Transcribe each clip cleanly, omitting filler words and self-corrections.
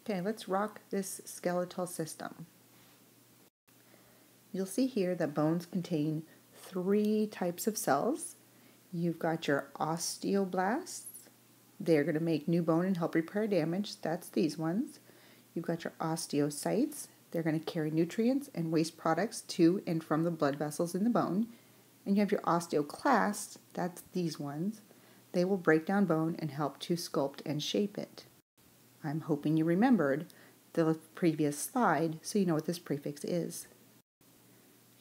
Okay, let's rock this skeletal system. You'll see here that bones contain 3 types of cells. You've got your osteoblasts. They're going to make new bone and help repair damage. That's these ones. You've got your osteocytes. They're going to carry nutrients and waste products to and from the blood vessels in the bone. And you have your osteoclasts. That's these ones. They will break down bone and help to sculpt and shape it. I'm hoping you remembered the previous slide so you know what this prefix is.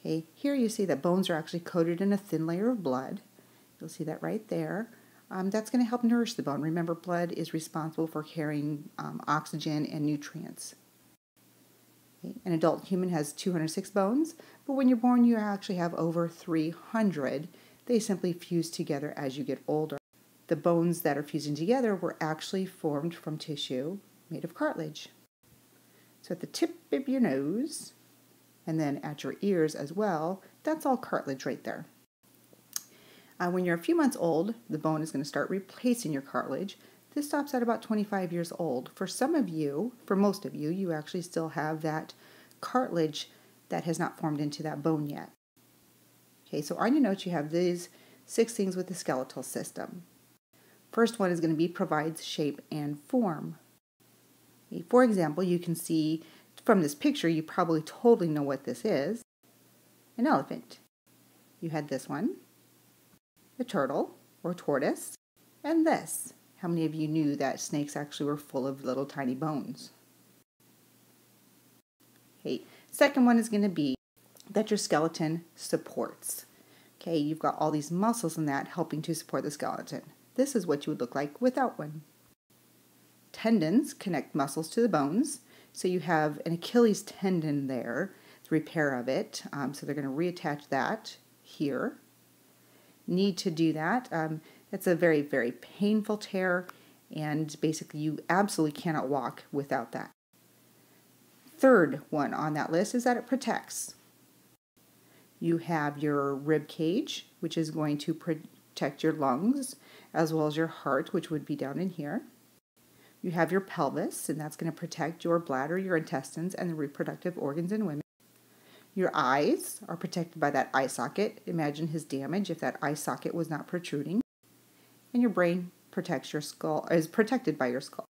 Okay, here you see that bones are actually coated in a thin layer of blood. You'll see that right there. That's going to help nourish the bone. Remember, blood is responsible for carrying oxygen and nutrients. Okay, an adult human has 206 bones, but when you're born you actually have over 300. They simply fuse together as you get older. The bones that are fusing together were actually formed from tissue made of cartilage. So at the tip of your nose, and then at your ears as well, that's all cartilage right there. When you're a few months old, the bone is going to start replacing your cartilage. This stops at about 25 years old. For some of you, for most of you, you actually still have that cartilage that has not formed into that bone yet. Okay, so on your notes you have these 6 things with the skeletal system. First one is going to be provides shape and form. Okay, for example, you can see from this picture, you probably totally know what this is. An elephant. You had this one, a turtle or tortoise, and this. How many of you knew that snakes actually were full of little tiny bones? Okay, second one is going to be that your skeleton supports. Okay, you've got all these muscles in that helping to support the skeleton. This is what you would look like without one. Tendons connect muscles to the bones. So you have an Achilles tendon there, the repair of it. So they're going to reattach that here. Need to do that. It's a very, very painful tear, and basically you absolutely cannot walk without that. Third one on that list is that it protects. You have your rib cage, which is going to protect your lungs, as well as your heart, which would be down in here. You have your pelvis, and that's going to protect your bladder, your intestines, and the reproductive organs in women. Your eyes are protected by that eye socket. Imagine his damage if that eye socket was not protruding. And your brain protects your skull, is protected by your skull.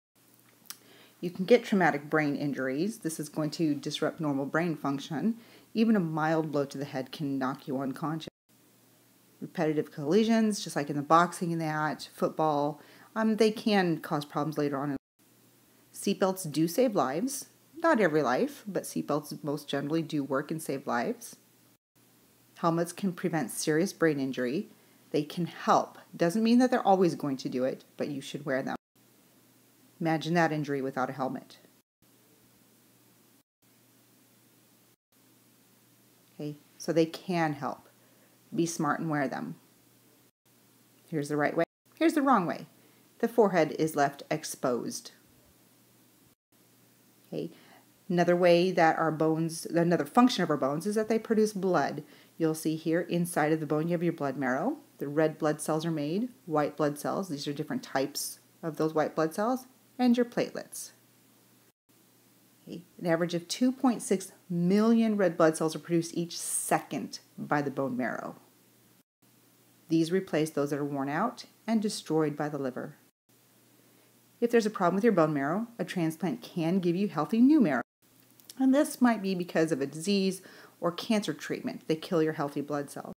You can get traumatic brain injuries. This is going to disrupt normal brain function. Even a mild blow to the head can knock you unconscious. Repetitive collisions, just like in the boxing and that, football, they can cause problems later on. Seatbelts do save lives. Not every life, but seatbelts most generally do work and save lives. Helmets can prevent serious brain injury. They can help. Doesn't mean that they're always going to do it, but you should wear them. Imagine that injury without a helmet. Okay, so they can help. Be smart and wear them. Here's the right way. Here's the wrong way. The forehead is left exposed. Okay. Another way that our bones, another function of our bones is that they produce blood. You'll see here inside of the bone you have your blood marrow. The red blood cells are made, white blood cells, these are different types of those white blood cells, and your platelets. Okay. An average of 2.6 million red blood cells are produced each second by the bone marrow. These replace those that are worn out and destroyed by the liver. If there's a problem with your bone marrow, a transplant can give you healthy new marrow. And this might be because of a disease or cancer treatment. They kill your healthy blood cells.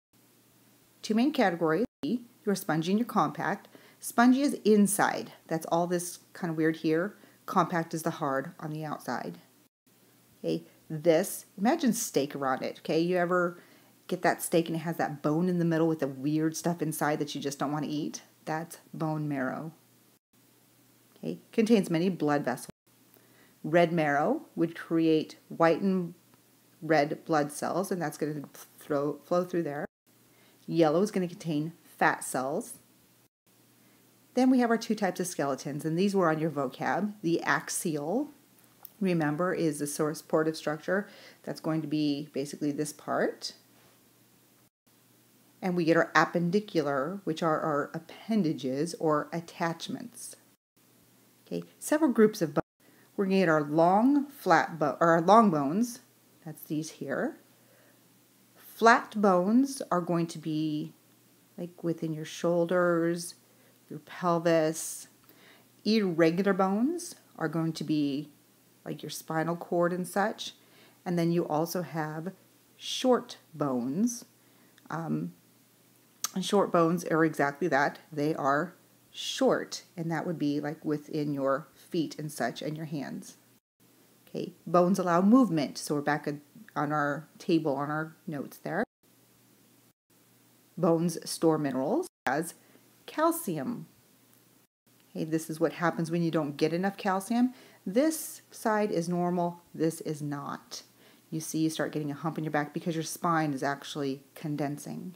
2 main categories, your spongy and your compact. Spongy is inside. That's all this kind of weird here. Compact is the hard on the outside. Okay, this, imagine steak around it. Okay, you ever get that steak and it has that bone in the middle with the weird stuff inside that you just don't want to eat? That's bone marrow. Okay, contains many blood vessels. Red marrow would create white and red blood cells, and that's going to flow through there. Yellow is going to contain fat cells. Then we have our 2 types of skeletons, and these were on your vocab. The axial, remember, is the supportive structure. That's going to be basically this part. And we get our appendicular, which are our appendages or attachments. Okay, several groups of bones. We're going to get our long or our long bones. That's these here. Flat bones are going to be like within your shoulders, your pelvis. Irregular bones are going to be like your spinal cord and such. And then you also have short bones. And short bones are exactly that. They are short, and that would be like within your feet and such and your hands. Okay, bones allow movement. So we're back on our table on our notes there. Bones store minerals as calcium. Okay, this is what happens when you don't get enough calcium. This side is normal, this is not. You see you start getting a hump in your back because your spine is actually condensing.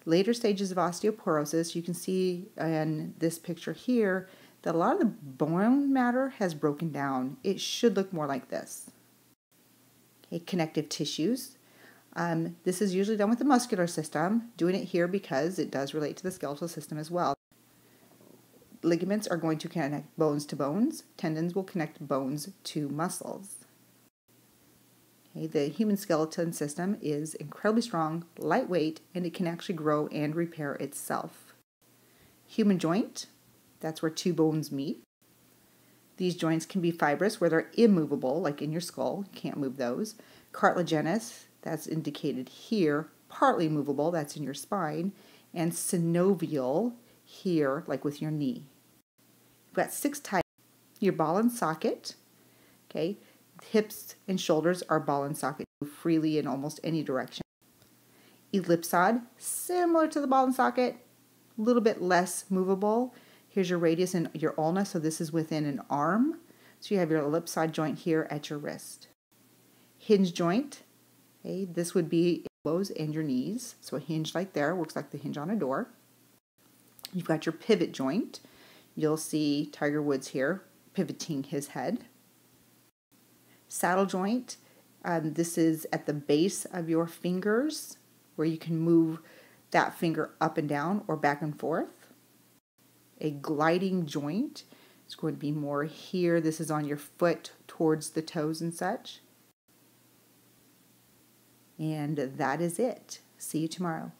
Later stages of osteoporosis, you can see in this picture here that a lot of the bone matter has broken down. It should look more like this. Okay, connective tissues. This is usually done with the muscular system. Doing it here because it does relate to the skeletal system as well. Ligaments are going to connect bones to bones. Tendons will connect bones to muscles. Okay, the human skeleton system is incredibly strong, lightweight, and it can actually grow and repair itself. Human joint, that's where two bones meet. These joints can be fibrous, where they're immovable, like in your skull. You can't move those. Cartilaginous, that's indicated here, partly movable, that's in your spine. And synovial, here, like with your knee. You've got 6 types. Your ball and socket, okay? Hips and shoulders are ball and socket, move freely in almost any direction. Ellipsoid, similar to the ball and socket, a little bit less movable. Here's your radius and your ulna, so this is within an arm. So you have your ellipsoid joint here at your wrist. Hinge joint, okay, this would be elbows and your knees. So a hinge like there works like the hinge on a door. You've got your pivot joint. You'll see Tiger Woods here pivoting his head. Saddle joint, this is at the base of your fingers where you can move that finger up and down or back and forth. A gliding joint is going to be more here. This is on your foot towards the toes and such. And that is it. See you tomorrow.